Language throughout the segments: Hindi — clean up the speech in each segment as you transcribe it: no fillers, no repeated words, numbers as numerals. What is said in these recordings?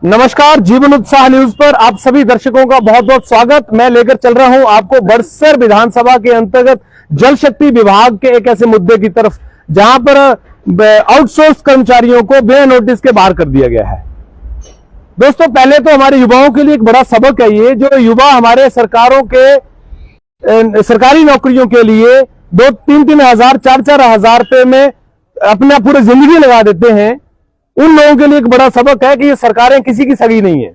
नमस्कार, जीवन उत्साह न्यूज पर आप सभी दर्शकों का बहुत बहुत स्वागत। मैं लेकर चल रहा हूं आपको बड़सर विधानसभा के अंतर्गत जल शक्ति विभाग के एक ऐसे मुद्दे की तरफ जहां पर आउटसोर्स कर्मचारियों को बिना नोटिस के बाहर कर दिया गया है। दोस्तों, पहले तो हमारे युवाओं के लिए एक बड़ा सबक है ये, जो युवा हमारे सरकारों के सरकारी नौकरियों के लिए 2-3 हजार 4-4 हजार रुपए में अपना पूरी जिंदगी लगा देते हैं। उन लोगों के लिए एक बड़ा सबक है कि ये सरकारें किसी की सगी नहीं है।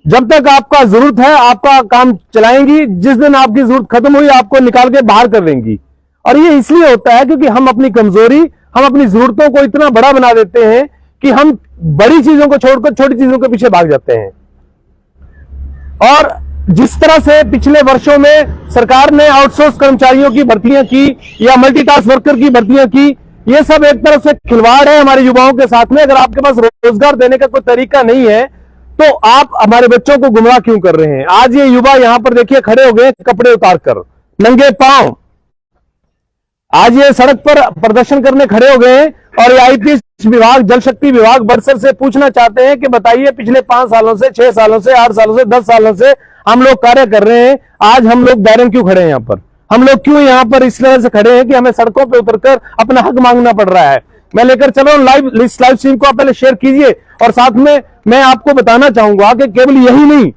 जब तक आपका जरूरत है आपका काम चलाएंगी, जिस दिन आपकी जरूरत खत्म हुई आपको निकाल के बाहर कर देंगी। और ये इसलिए होता है क्योंकि हम अपनी कमजोरी, हम अपनी जरूरतों को इतना बड़ा बना देते हैं कि हम बड़ी चीजों को छोड़कर छोटी चीजों के पीछे भाग जाते हैं। और जिस तरह से पिछले वर्षों में सरकार ने आउटसोर्स कर्मचारियों की भर्तियां की या मल्टीटास्क वर्कर की भर्तियां की, ये सब एक तरफ से खिलवाड़ है हमारे युवाओं के साथ में। अगर आपके पास रोजगार देने का कोई तरीका नहीं है तो आप हमारे बच्चों को गुमराह क्यों कर रहे हैं। आज ये युवा यहां पर देखिए खड़े हो गए कपड़े उतारकर, नंगे पांव। आज ये सड़क पर प्रदर्शन करने खड़े हो गए और आईपीएस विभाग, जल शक्ति विभाग बड़सर से पूछना चाहते हैं कि बताइए, पिछले 5 सालों से, 6 सालों से, 8 सालों से, 10 सालों से हम लोग कार्य कर रहे हैं। आज हम लोग दायरन क्यों खड़े हैं यहाँ पर? हम लोग क्यों यहाँ पर इस तरह से खड़े हैं कि हमें सड़कों पे उतरकर अपना हक मांगना पड़ रहा है? मैं लेकर चल रहा हूं लाइव स्ट्रीम को, आप पहले शेयर कीजिए। और साथ में मैं आपको बताना चाहूंगा कि केवल यही नहीं,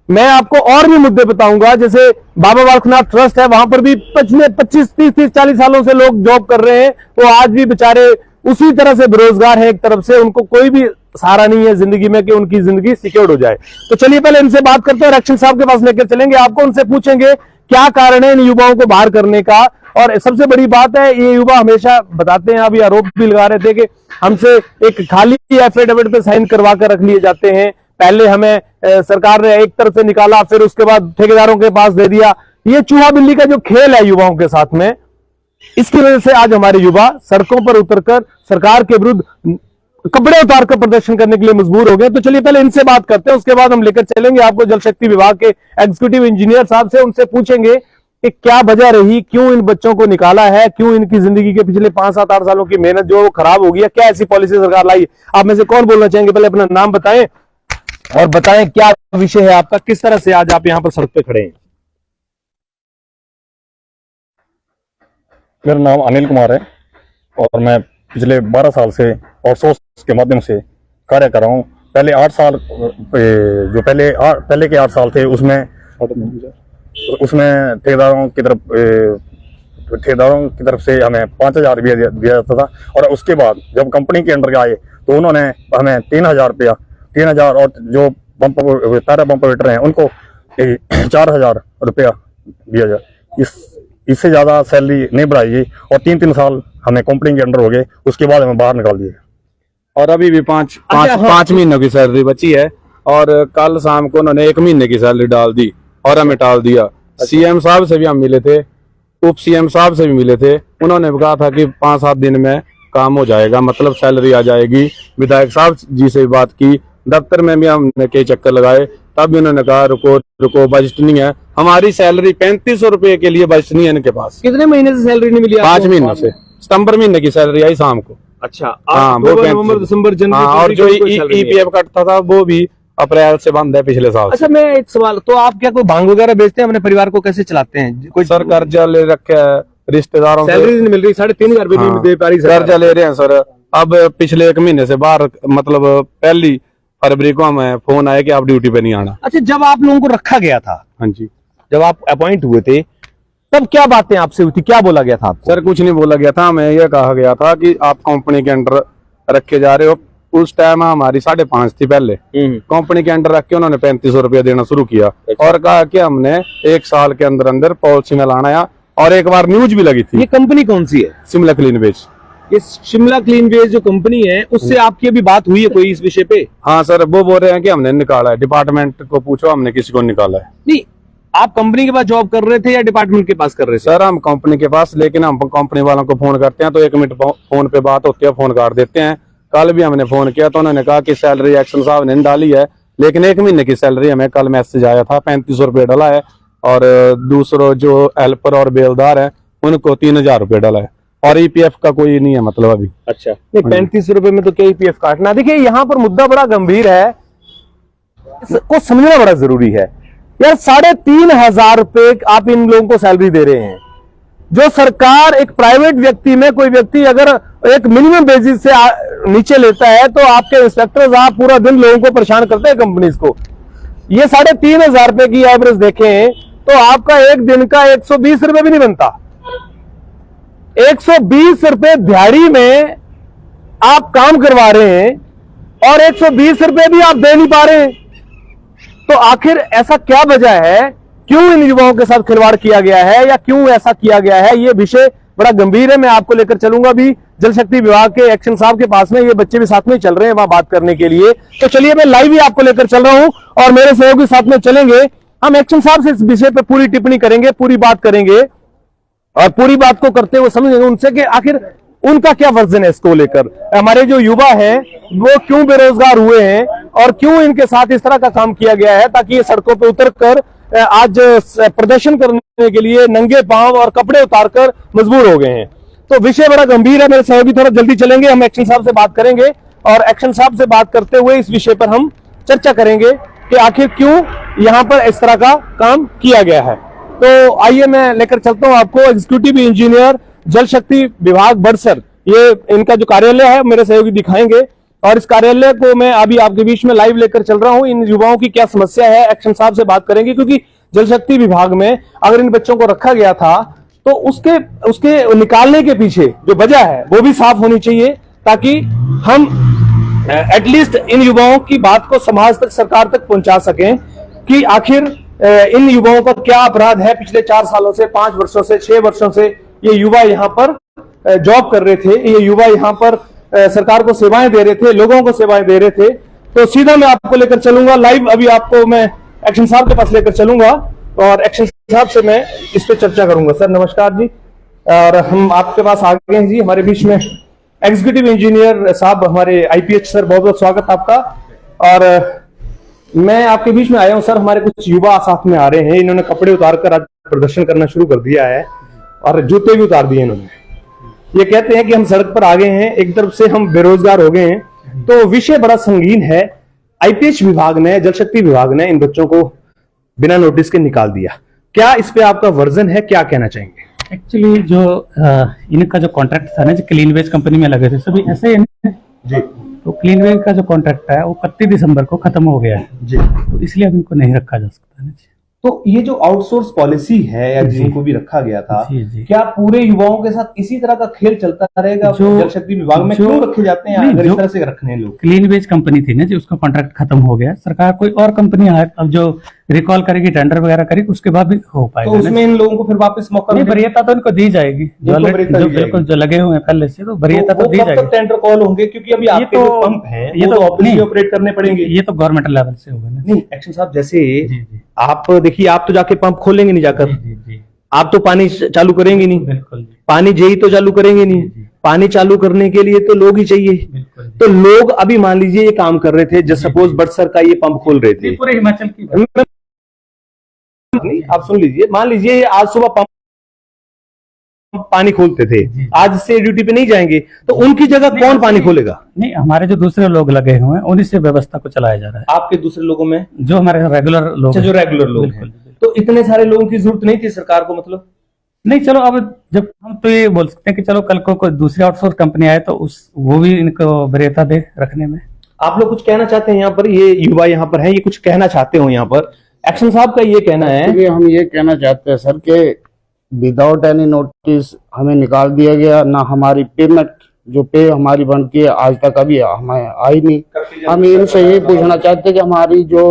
मैं आपको और भी मुद्दे बताऊंगा। जैसे बाबा बालकनाथ ट्रस्ट है, वहां पर भी 25-30-40 सालों से लोग जॉब कर रहे हैं। वो आज भी बेचारे उसी तरह से बेरोजगार है। एक तरफ से उनको कोई भी सहारा नहीं है जिंदगी में कि उनकी जिंदगी सिक्योर्ड हो जाए। तो चलिए पहले इनसे बात करते हैं, रक्षण साहब के पास लेकर चलेंगे आपको, उनसे पूछेंगे क्या कारण है इन युवाओं को बाहर करने का। और सबसे बड़ी बात है, ये युवा हमेशा बताते हैं, अभी आरोप भी लगा रहे थे कि हमसे एक खाली एफिडेविट पे साइन करवा कर रख लिए जाते हैं। पहले हमें सरकार ने एक तरफ से निकाला, फिर उसके बाद ठेकेदारों के पास दे दिया। ये चूहा बिल्ली का जो खेल है युवाओं के साथ में, इसकी वजह से आज हमारे युवा सड़कों पर उतरकर सरकार के विरुद्ध कपड़े उतारकर प्रदर्शन करने के लिए मजबूर हो गए। तो चलिए पहले इनसे बात करते हैं, उसके बाद हम लेकर चलेंगे आपको जल शक्ति विभाग के एग्जीक्यूटिव इंजीनियर साहब से। उनसे पूछेंगे कि क्या वजह रही, क्यों इन बच्चों को निकाला है, क्यों इनकी जिंदगी के पिछले 5, 7, 8 सालों की मेहनत जो खराब हो गई है, क्या ऐसी पॉलिसी सरकार लाई? आप में से कौन बोलना चाहेंगे? पहले अपना नाम बताएं और बताएं क्या विषय है आपका, किस तरह से आज आप यहाँ पर सड़क पे खड़े हैं? मेरा नाम अनिल कुमार है और मैं पिछले 12 साल से आउटसोर्स के माध्यम से कार्य कर रहा हूँ। पहले 8 साल जो पहले के 8 साल थे उसमें ठेकेदारों की तरफ से हमें 5,000 रुपया दिया जाता था। और उसके बाद जब कंपनी के अंडर आए तो उन्होंने हमें 3,000 रुपया, 3,000 और जो पैरा पंप ऑपरेटर हैं उनको 4,000 रुपया दिया जाए। इससे ज्यादा सैलरी नहीं बढ़ाई गई और 3-3 साल हमें कंपनी के अंडर हो गए। उसके बाद हमें बाहर निकाल दिए और अभी भी 5 महीनों की सैलरी बची है। और कल शाम को उन्होंने 1 महीने की सैलरी डाल दी और हमें टाल दिया। सीएम साहब से भी हम मिले थे, उप सीएम साहब से भी मिले थे। उन्होंने कहा था कि 5-7 दिन में काम हो जाएगा, मतलब सैलरी आ जाएगी। विधायक साहब जी से भी बात की, दफ्तर में भी हमने कई चक्कर लगाए, तब भी उन्होंने कहा रुको रुको, बजट नहीं है। हमारी सैलरी 3500 रुपए के लिए बजट नहीं है इनके पास। कितने महीने से सैलरी नहीं मिली? 5 महीनों से। सितंबर महीने की सैलरी आई शाम को। अच्छा, नवंबर, दिसंबर, जनवरी। और जो ईपीएफ कटता था वो भी अप्रैल से बंद है पिछले साल। अच्छा, मैं एक सवाल, तो आप क्या कोई भांग वगैरह बेचते हैं? अपने परिवार को कैसे चलाते हैं? कोई सर कर्जा ले रखे है रिश्तेदारों से, सैलरी नहीं मिल रही, 3,500 रुपए नहीं दे पा रही, कर्जा ले रहे हैं सर। अब पिछले 1 महीने से बाहर, मतलब 1 फरवरी को हमें फोन आया कि आप ड्यूटी पे नहीं आना। अच्छा, जब आप लोगों को रखा गया था, हाँ जी, जब आप अपॉइंट हुए थे, तब क्या बातें आपसे हुई थी? क्या बोला गया था आपको? सर कुछ नहीं बोला गया था, हमें यह कहा गया था कि आप कंपनी के अंडर रखे जा रहे हो। उस टाइम हमारी 5.5 थी पहले, कंपनी के अंडर रख के उन्होंने 3500 रुपया देना शुरू किया और कहा कि हमने 1 साल के अंदर अंदर पॉलिसी में लाना है। और एक बार न्यूज भी लगी थी। ये कंपनी कौन सी है? Shimla clean veg. ये शिमला क्लीन वेज जो कंपनी है, उससे आपकी अभी बात हुई है कोई इस विषय पे? हाँ सर, वो बोल रहे हैं कि हमने निकाला है, डिपार्टमेंट को पूछो, हमने किसी को निकाला है। नहीं, आप कंपनी के पास जॉब कर रहे थे या डिपार्टमेंट के पास कर रहे थे? सर हम कंपनी के पास, लेकिन हम कंपनी वालों को फोन करते हैं तो 1 मिनट फोन पे बात होती है, फोन काट देते हैं। कल भी हमने फोन किया तो उन्होंने कहा कि सैलरी एक्शन साहब ने डाली है, लेकिन 1 महीने की सैलरी हमें कल मैसेज आया था 3500 रुपये डाला है। और दूसरों जो हेल्पर और बेलदार है उनको 3,000 रुपये डाला है। और ईपीएफ का कोई नहीं है मतलब अभी। अच्छा, नहीं 3500 रुपए में तो क्या ईपीएफ काटना? देखिए यहाँ पर मुद्दा बड़ा गंभीर है इसको समझना बड़ा जरूरी है यार। 3,500 रुपए आप इन लोगों को सैलरी दे रहे हैं, जो सरकार एक प्राइवेट व्यक्ति में कोई व्यक्ति अगर एक मिनिमम बेसिस से नीचे लेता है तो आपके इंस्पेक्टर आप पूरा दिन लोगों को परेशान करते हैं कंपनीज को। ये 3,500 रुपए की एवरेज देखें तो आपका एक दिन का 120 रुपए भी नहीं बनता। 120 रुपए दिहाड़ी में आप काम करवा रहे हैं और 120 रुपए भी आप दे नहीं पा रहे हैं। तो आखिर ऐसा क्या वजह है, क्यों इन युवाओं के साथ खिलवाड़ किया गया है या क्यों ऐसा किया गया है? ये विषय बड़ा गंभीर है। मैं आपको लेकर चलूंगा भी जल शक्ति विभाग के एक्शन साहब के पास में, ये बच्चे भी साथ में चल रहे हैं वहां बात करने के लिए। तो चलिए मैं लाइव ही आपको लेकर चल रहा हूं और मेरे सहयोगी साथ में चलेंगे। हम एक्शन साहब से इस विषय पर पूरी टिप्पणी करेंगे, पूरी बात करेंगे और पूरी बात को करते हुए समझेंगे उनसे कि आखिर उनका क्या वर्जन है इसको लेकर। हमारे जो युवा हैं वो क्यों बेरोजगार हुए हैं और क्यों इनके साथ इस तरह का काम किया गया है ताकि ये सड़कों पर उतरकर आज प्रदर्शन करने के लिए नंगे पांव और कपड़े उतारकर मजबूर हो गए हैं। तो विषय बड़ा गंभीर है। मेरे सहयोगी थोड़ा जल्दी चलेंगे, हम एक्शन साहब से बात करेंगे और एक्शन साहब से बात करते हुए इस विषय पर हम चर्चा करेंगे कि आखिर क्यों यहां पर इस तरह का काम किया गया है। तो आइए मैं लेकर चलता हूं आपको एग्जीक्यूटिव इंजीनियर जल शक्ति विभाग बड़सर, ये इनका जो कार्यालय है मेरे सहयोगी दिखाएंगे और इस कार्यालय को मैं अभी आपके बीच में लाइव लेकर चल रहा हूं। इन युवाओं की क्या समस्या है एक्शन साहब से बात करेंगे, क्योंकि जल शक्ति विभाग में अगर इन बच्चों को रखा गया था तो उसके निकालने के पीछे जो वजह है वो भी साफ होनी चाहिए ताकि हम एटलीस्ट इन युवाओं की बात को समाज तक, सरकार तक पहुंचा सकें कि आखिर इन युवाओं का क्या अपराध है। पिछले 4 सालों से, 5 वर्षों से, 6 वर्षों से ये युवा यहाँ पर जॉब कर रहे थे, ये युवा यहाँ पर सरकार को सेवाएं दे रहे थे, लोगों को सेवाएं दे रहे थे। तो सीधा मैं आपको लेकर चलूंगा लाइव, अभी आपको मैं एक्शन साहब के पास लेकर चलूंगा और एक्शन साहब से मैं इस पे चर्चा करूंगा। सर नमस्कार जी, और हम आपके पास आ गए हैं जी, हमारे बीच में एग्जीक्यूटिव इंजीनियर साहब हमारे IPH सर, बहुत बहुत स्वागत आपका। और मैं आपके बीच में आया हूं सर, हमारे कुछ युवा साथ में आ रहे हैं, इन्होंने कपड़े उतार कर आज प्रदर्शन करना शुरू कर दिया है और जूते भी उतार दिए इन्होंने। ये कहते हैं कि हम सड़क पर आ गए हैं, एक तरफ से हम बेरोजगार हो गए हैं। तो विषय बड़ा संगीन है। IPH विभाग ने, जल शक्ति विभाग ने इन बच्चों को बिना नोटिस के निकाल दिया। क्या इस पे आपका वर्जन है, क्या कहना चाहेंगे? एक्चुअली जो इनका जो कॉन्ट्रैक्ट था ना, जो क्लीन वेज कंपनी में लगे थे सभी ऐसे ही है जी। तो क्लीन वेज का जो कॉन्ट्रैक्ट है वो 31 दिसंबर को खत्म हो गया है जी। तो इसलिए अब इनको नहीं रखा जा सकता है। तो ये जो आउटसोर्स पॉलिसी है या जिनको भी रखा गया था, जी। क्या पूरे युवाओं के साथ इसी तरह का खेल चलता रहेगा? जल शक्ति विभाग में क्यों रखे जाते हैं अगर इस तरह से रखने लोग? क्लीन वेज कंपनी थी ना जी, उसका कॉन्ट्रैक्ट खत्म हो गया, सरकार कोई और कंपनी है अब जो रिकॉल करेगी, टेंडर वगैरह करेगी, उसके बाद भी हो पाएगा। तो उसमें इन लोगों को फिर वापस मौका नहीं, वरीयता तो इनको दी जाएगी, बिल्कुल जो लगे हुए हैं पहले से, तो वरीयता तो दी जाएगी। टेंडर कॉल होंगे क्योंकि अभी आपके जो पंप हैं ये तो ऑपरेट करने पड़ेंगे। ये तो गवर्नमेंट लेवल से होगा ना। नहीं एक्शन साहब, जैसे आप देखिए, आप तो जाके पंप खोलेंगे नहीं जाकर, आप तो पानी चालू करेंगे नहीं, बिल्कुल पानी जेई तो चालू करेंगे नहीं, पानी चालू करने के लिए तो लोग ही चाहिए। तो लोग अभी मान लीजिए ये काम कर रहे थे, जस्ट सपोज बड़सर का ये पंप खोल रहे थे, पूरे हिमाचल की नहीं, आप सुन लीजिए, मान लीजिए ये आज सुबह पंप पानी खोलते थे, आज से ड्यूटी पे नहीं जाएंगे तो उनकी जगह कौन पानी खोलेगा? नहीं, हमारे जो दूसरे लोग लगे हुए हैं उन्हीं से व्यवस्था को चलाया जा रहा है। आपके दूसरे लोगों में जो हमारे रेगुलर लोग, जो रेगुलर लोग हैं, तो इतने सारे लोगों की जरूरत नहीं थी सरकार को, मतलब नहीं। चलो अब जब हम तो ये बोल सकते हैं कि चलो कल को कोई दूसरी आउटसोर्स कंपनी आए तो वो भी इनको वरीयता दे रखने में। आप लोग कुछ कहना चाहते हैं यहाँ पर? ये युवा यहाँ पर है, ये कुछ कहना चाहते हो यहाँ पर? एक्शन साहब का ये कहना है, हम ये कहना चाहते हैं सर के विदाउट एनी नोटिस हमें निकाल दिया गया, ना हमारी पेमेंट जो पे हमारी बनती है आज तक अभी हमें आई नहीं। हम इनसे ये पूछना चाहते हैं कि हमारी जो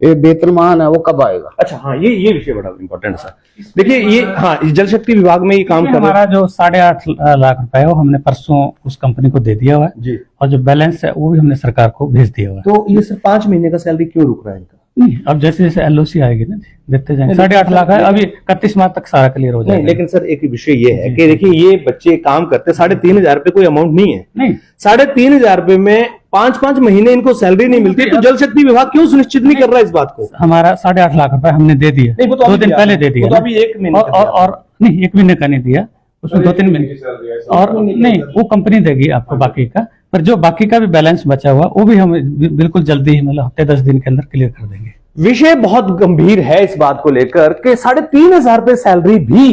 वेतनमान है वो कब आएगा? अच्छा हाँ, ये विषय बड़ा इम्पोर्टेंट है। देखिए ये हाँ, जल शक्ति विभाग में ये काम कर हमारा जो 8.5 लाख रुपए है वो हमने परसों उस कंपनी को दे दिया हुआ है जी, और जो बैलेंस है वो भी हमने सरकार को भेज दिया हुआ है। तो ये सिर्फ 5 महीने का सैलरी क्यों रुक रहा है इनका? नहीं, अब जैसे जैसे LOC आएगी ना देते जाएंगे। 8.5 लाख है, अभी 31 मार्च तक सारा क्लियर हो जाएगा। लेकिन सर एक विषय ये है कि देखिए ये बच्चे काम करते, 3,500 रुपए कोई अमाउंट नहीं है। नहीं, 3,500 रुपए में 5-5 महीने इनको सैलरी नहीं मिलती, तो जल शक्ति विभाग क्यों सुनिश्चित नहीं कर रहा है इस बात को? हमारा 8.5 लाख रुपए हमने दे दिया, 2 दिन पहले दे दिया, अभी 1 महीने और नहीं 1 महीने का नहीं दिया, उसमें 2-3 महीने और नहीं, वो कंपनी देगी आपको बाकी का, पर जो बाकी का भी बैलेंस बचा हुआ वो भी हम बिल्कुल जल्दी ही मतलब हफ्ते 10 दिन के अंदर क्लियर कर देंगे। विषय बहुत गंभीर है इस बात को लेकर कि 3,500 रुपए सैलरी भी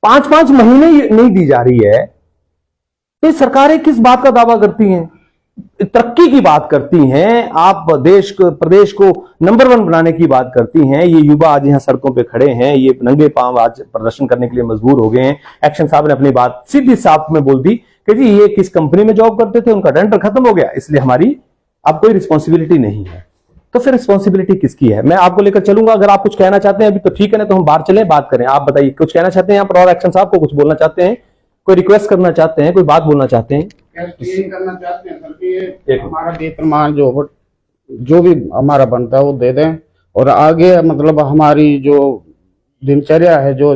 5-5 महीने नहीं दी जा रही है। तो सरकारें किस बात का दावा करती हैं? तरक्की की बात करती हैं, आप देश को, प्रदेश को नंबर 1 बनाने की बात करती हैं। ये युवा आज यहां सड़कों पे खड़े हैं, ये नंगे पांव आज प्रदर्शन करने के लिए मजबूर हो गए हैं। एक्शन साहब ने अपनी बात सीधी साफ में बोल दी कि जी ये किस कंपनी में जॉब करते थे, उनका टेंडर खत्म हो गया, इसलिए हमारी अब कोई रिस्पॉन्सिबिलिटी नहीं है। तो फिर रिस्पॉन्सिबिलिटी किसकी है? मैं आपको लेकर चलूंगा। अगर आप कुछ कहना चाहते हैं अभी तो ठीक है, ना तो हम बाहर चलें, बात करें। आप बताइए, कुछ कहना चाहते हैं यहाँ पर? और एक्शन साहब को कुछ बोलना चाहते हैं, कोई रिक्वेस्ट करना चाहते हैं, कोई बात बोलना चाहते हैं? करना चाहते हैं सर कि ये हमारा वेतनमान जो भी हमारा बनता है वो दे दें, और आगे मतलब हमारी जो दिनचर्या है, जो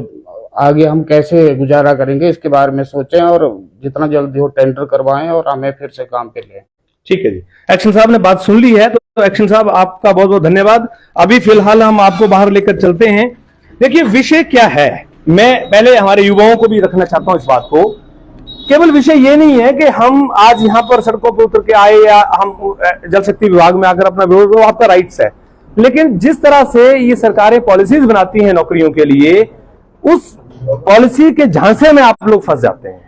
आगे हम कैसे गुजारा करेंगे इसके बारे में सोचें, और जितना जल्दी हो टेंडर करवाएं और हमें फिर से काम पे लें। ठीक है जी, एक्शन साहब ने बात सुन ली है, तो एक्शन साहब आपका बहुत बहुत धन्यवाद। अभी फिलहाल हम आपको बाहर लेकर चलते हैं। देखिए विषय क्या है, मैं पहले हमारे युवाओं को भी रखना चाहता हूं इस बात को। केवल विषय ये नहीं है कि हम आज यहां पर सड़कों पर उतर के आए या हम जल शक्ति विभाग में आकर अपना विरोध, वो आपका राइट्स है, लेकिन जिस तरह से ये सरकारें पॉलिसीज बनाती हैं नौकरियों के लिए, उस पॉलिसी के झांसे में आप लोग फंस जाते हैं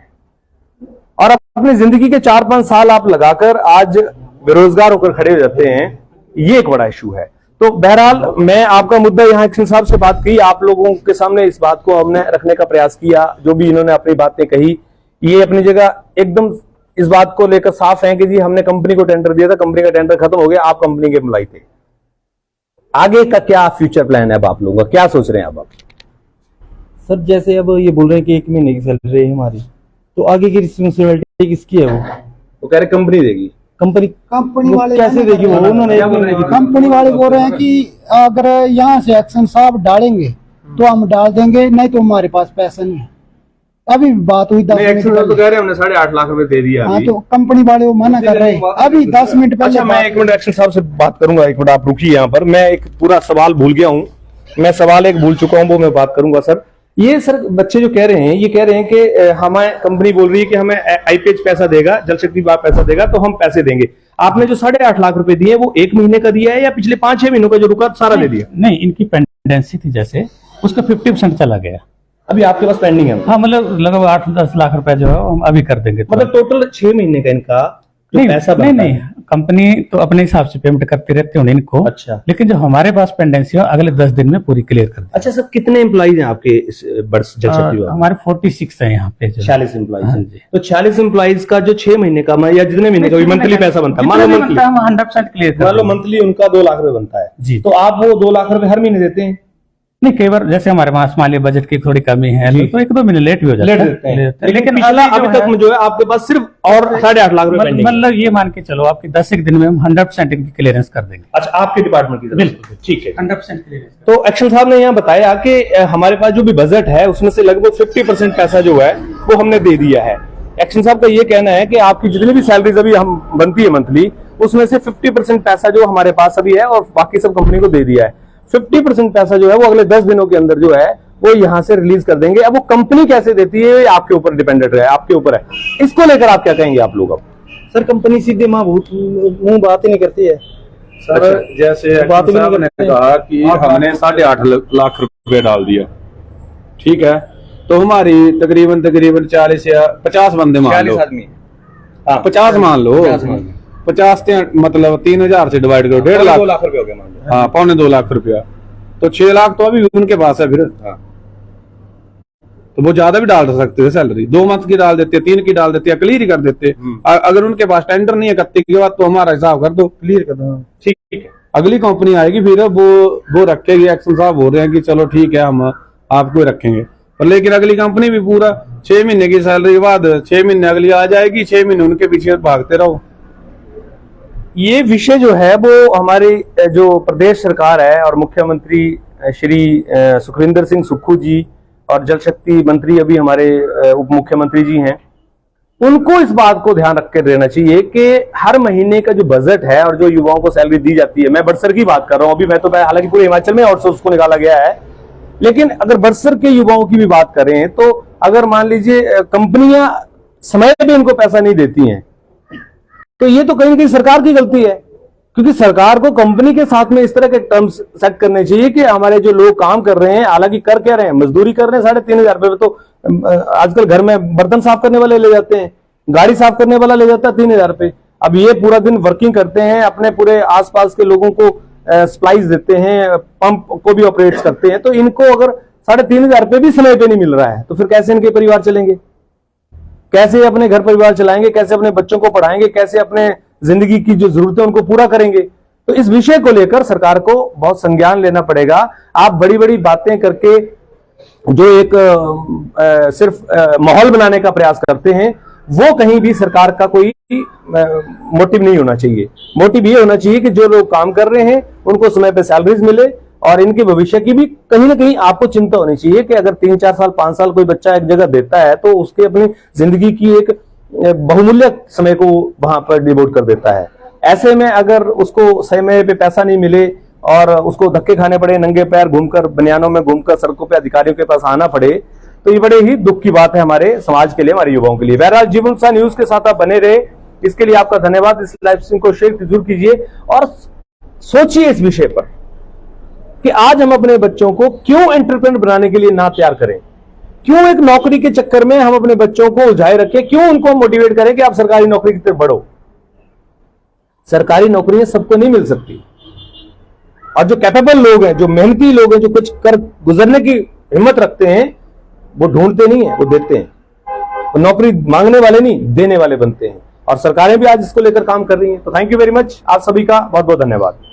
और अपनी जिंदगी के 4-5 साल आप लगाकर आज बेरोजगार होकर खड़े हो जाते हैं। ये एक बड़ा इशू है। तो बहरहाल मैं आपका मुद्दा यहाँ एक्शन साहब से बात की, आप लोगों के सामने इस बात को हमने रखने का प्रयास किया। जो भी इन्होंने अपनी बातें कही, ये अपनी जगह एकदम इस बात को लेकर साफ है कि जी हमने कंपनी को टेंडर दिया था, कंपनी का टेंडर खत्म हो गया, आप कंपनी के एम्प्लॉय थे। आगे का क्या फ्यूचर प्लान है अब आप लोगों का, क्या सोच रहे हैं अब आप? सर जैसे अब ये बोल रहे हैं कि 1 महीने की सैलरी है हमारी, तो आगे की रिस्पॉन्सिबिलिटी किसकी है? वो कह रहे कंपनी देगी। कंपनी वाले कैसे देगी? वो उन्होंने कंपनी वाले बोल रहे हैं कि अगर यहाँ से एक्शन साहब डालेंगे तो हम डाल देंगे, नहीं तो हमारे पास पैसा नहीं है। अभी बात हुई 10 मिनट तो कह रहे हैं हमने 8.5 लाख रुपए दे दिया। हाँ, तो कंपनी वाले वो मना कर रहे हैं अभी 10 मिनट पहले। अच्छा, मैं 1 मिनट एक्शन साहब से बात करूंगा। 1 मिनट आप रुकिए यहाँ पर, मैं एक पूरा सवाल भूल गया हूँ। मैं सवाल एक भूल चुका हूँ, वो मैं बात करूंगा। सर ये सर बच्चे जो कह रहे हैं, ये कह रहे हैं कि हमें कंपनी बोल रही है कि हमें आईपीएच पैसा देगा, जल शक्ति विभाग पैसा देगा, तो हम पैसे देंगे। आपने जो 8.5 लाख रुपए दिए वो 1 महीने का दिया है या पिछले 5-6 महीनों का जो रुका सारा दे दिया? नहीं, इनकी पेंडेंसी थी, जैसे उसका 50% चला गया। अभी आपके पास पेंडिंग है? हाँ, मतलब लगभग 8-10 लाख रुपए जो है हम अभी कर देंगे। मतलब टोटल 6 महीने का इनका नहीं, पैसा नहीं, कंपनी तो अपने हिसाब से पेमेंट करती रहती है इनको। अच्छा, लेकिन जो हमारे पास पेंडेंसी है अगले 10 दिन में पूरी क्लियर कर देंगे। अच्छा सर, कितने एम्प्लॉइज हैं आपके इस जल शक्ति विभाग? हमारे 46 है यहाँ पे। 46 एम्प्लॉइज हैं। तो 46 एम्प्लॉइज का जो 6 महीने का या जितने महीने का भी मंथली पैसा बनता है, मान लो मंथली 100% क्लियर, मान लो मंथली उनका 2 लाख रुपए बनता है जी, तो आप वो 2 लाख रुपए हर महीने देते हैं? नहीं, कई बार जैसे हमारे पास मान लिया बजट की थोड़ी कमी है तो 1-2 महीने लेट भी हो जाता है। लेकिन पिछला अभी तक जो है आपके पास सिर्फ और 8.5 लाख रुपए पेंडिंग है। मतलब ये मान के चलो आपकी 10 दिन में हम 100% इनकी क्लियरेंस कर देंगे। अच्छा, आपके डिपार्टमेंट की तरफ? बिल्कुल, ठीक है, 100% क्लियरेंस। तो एक्शन साहब ने यहाँ बताया कि हमारे पास जो भी बजट है उसमें से लगभग 50% पैसा जो है वो हमने दे दिया है। एक्शन साहब का ये कहना है कि आपकी जितनी भी सैलरीज अभी हम बनती है मंथली, उसमें से 50% पैसा जो हमारे पास अभी है और बाकी सब कंपनी को दे दिया है। 50% पैसा जो है वो अगले 10 दिनों के अंदर जो है वो यहाँ से रिलीज कर देंगे। अब वो कंपनी कैसे देती है ये आपके ऊपर डिपेंडेंट है, आपके ऊपर है। इसको लेकर आप क्या कहेंगे आप लोग? अब सर कंपनी सीधे मुंह बात ही नहीं करती है सर। जैसे बात भी नहीं ने कहा कि हमने 8.5 लाख रुपए डाल दिया, ठीक है, तो हमारी तकरीबन 40 या 50 बंदे मान लो, 50 मान लो, 50 मतलब 3,000 से डिवाइड करो 1.5 लाख रुपए हो गया मान लो। हाँ, 2.25 लाख रुपया, तो 6 लाख तो अभी उनके पास है। फिर हाँ, तो वो ज्यादा भी डाल सकते थे सैलरी, 2 मंथ की डाल देते, 3 की डाल देते, क्लियर ही कर देते। अगर उनके पास टेंडर नहीं है 31 के बाद, तो हमारा हिसाब कर दो, क्लियर कर दो, ठीक है। अगली कंपनी आएगी फिर वो रखेगी। एक्शन साहब बोल रहे हैं कि चलो ठीक है हम आपको रखेंगे, पर लेकिन अगली कंपनी भी पूरा 6 महीने की सैलरी के बाद 6 महीने अगली आ जाएगी, 6 महीने उनके पीछे भागते रहो। ये विषय जो है वो हमारी जो प्रदेश सरकार है और मुख्यमंत्री श्री सुखविंदर सिंह सुक्खू जी और जल शक्ति मंत्री अभी हमारे उप मुख्यमंत्री जी हैं, उनको इस बात को ध्यान रख कर देना चाहिए कि हर महीने का जो बजट है और जो युवाओं को सैलरी दी जाती है, मैं बरसर की बात कर रहा हूं, अभी मैं तो हालांकि पूरे हिमाचल में आउटसोर्स को निकाला गया है, लेकिन अगर बरसर के युवाओं की भी बात करें तो अगर मान लीजिए कंपनियां समय पे इनको पैसा नहीं देती हैं तो ये तो कहीं ना कहीं सरकार की गलती है, क्योंकि सरकार को कंपनी के साथ में इस तरह के टर्म्स सेट करने चाहिए कि हमारे जो लोग काम कर रहे हैं, हालांकि कर क्या रहे हैं, मजदूरी कर रहे हैं 3,500 रुपए में, तो आजकल घर में बर्तन साफ करने वाले ले जाते हैं, गाड़ी साफ करने वाला ले जाता है 3,000 रुपए। अब ये पूरा दिन वर्किंग करते हैं, अपने पूरे आसपास के लोगों को सप्लाईज देते हैं, पंप को भी ऑपरेट करते हैं, तो इनको अगर 3,500 रुपए भी समय पे नहीं मिल रहा है तो फिर कैसे इनके परिवार चलेंगे, कैसे अपने घर परिवार चलाएंगे, कैसे अपने बच्चों को पढ़ाएंगे, कैसे अपने जिंदगी की जो जरूरतें उनको पूरा करेंगे। तो इस विषय को लेकर सरकार को बहुत संज्ञान लेना पड़ेगा। आप बड़ी बड़ी बातें करके जो एक सिर्फ माहौल बनाने का प्रयास करते हैं, वो कहीं भी सरकार का कोई मोटिव नहीं होना चाहिए। मोटिव ये होना चाहिए कि जो लोग काम कर रहे हैं उनको समय पे सैलरीज मिले, और इनके भविष्य की भी कहीं ना कहीं आपको चिंता होनी चाहिए कि अगर 3-4 साल 5 साल कोई बच्चा एक जगह देता है तो उसके अपनी जिंदगी की एक बहुमूल्य समय को वहां पर डिवोट कर देता है। ऐसे में अगर उसको समय पे पैसा नहीं मिले और उसको धक्के खाने पड़े, नंगे पैर घूमकर, बनियानों में घूमकर सड़कों पे अधिकारियों के पास आना पड़े, तो ये बड़े ही दुख की बात है हमारे समाज के लिए, हमारे युवाओं के लिए। बहरहाल जीवन सा न्यूज के साथ आप बने रहे, इसके लिए आपका धन्यवाद। इस लाइव स्ट्रीम को शेयर जरूर कीजिए और सोचिए इस विषय पर कि आज हम अपने बच्चों को क्यों एंटरप्रेन्योर बनाने के लिए ना तैयार करें, क्यों एक नौकरी के चक्कर में हम अपने बच्चों को उलझाए रखें, क्यों उनको मोटिवेट करें कि आप सरकारी नौकरी की तरफ बढ़ो। सरकारी नौकरियां सबको नहीं मिल सकती, और जो कैपेबल लोग हैं, जो मेहनती लोग हैं, जो कुछ कर गुजरने की हिम्मत रखते हैं, वो ढूंढते नहीं है, वो देते हैं। वो नौकरी मांगने वाले नहीं, देने वाले बनते हैं, और सरकारें भी आज इसको लेकर काम कर रही हैं। तो थैंक यू वेरी मच, आप सभी का बहुत बहुत धन्यवाद।